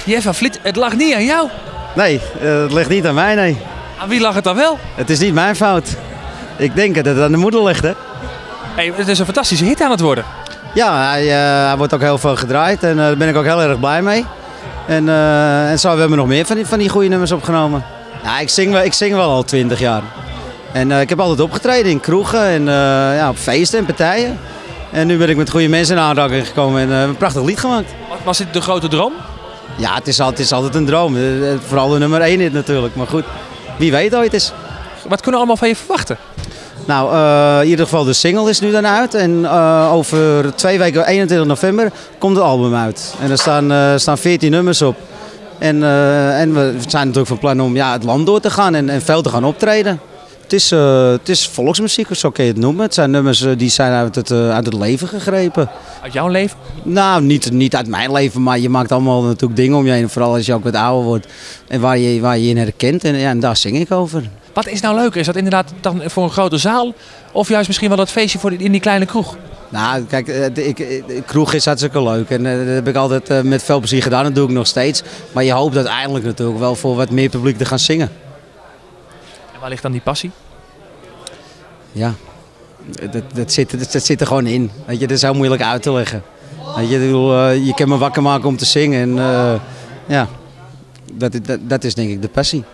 Jeff van Vliet, het lag niet aan jou. Nee, het ligt niet aan mij, nee. Aan wie lag het dan wel? Het is niet mijn fout. Ik denk dat het aan de moeder ligt, hè. Hey, het is een fantastische hit aan het worden. Ja, hij wordt ook heel veel gedraaid en daar ben ik ook heel erg blij mee. En zo hebben we nog meer van die goede nummers opgenomen. Ja, ik zing wel al 20 jaar. En ik heb altijd opgetreden in kroegen en ja, op feesten en partijen. En nu ben ik met goede mensen in aanraking gekomen en een prachtig lied gemaakt. Was dit de grote droom? Ja, het is altijd een droom. Vooral de nummer 1 hit natuurlijk. Maar goed, wie weet ooit is. Wat kunnen we allemaal van je verwachten? Nou, in ieder geval de single is nu dan uit. En over 2 weken, 21 november, komt het album uit. En er staan 14 nummers op. En we zijn natuurlijk van plan om het land door te gaan en veel te gaan optreden. Het is volksmuziek, zo kun je het noemen. Het zijn nummers die zijn uit het leven gegrepen. Uit jouw leven? Nou, niet uit mijn leven, maar je maakt allemaal natuurlijk dingen om je heen. Vooral als je ook wat ouder wordt en waar je je in herkent. En daar zing ik over. Wat is nou leuker? Is dat inderdaad dan voor een grote zaal? Of juist misschien wel dat feestje in die kleine kroeg? Nou, kijk, kroeg is hartstikke leuk. En dat heb ik altijd met veel plezier gedaan. Dat doe ik nog steeds. Maar je hoopt uiteindelijk natuurlijk wel voor wat meer publiek te gaan zingen. En waar ligt dan die passie? Ja, dat zit er gewoon in. Weet je, dat is heel moeilijk uit te leggen. Weet je kan me wakker maken om te zingen. En ja, dat is denk ik de passie.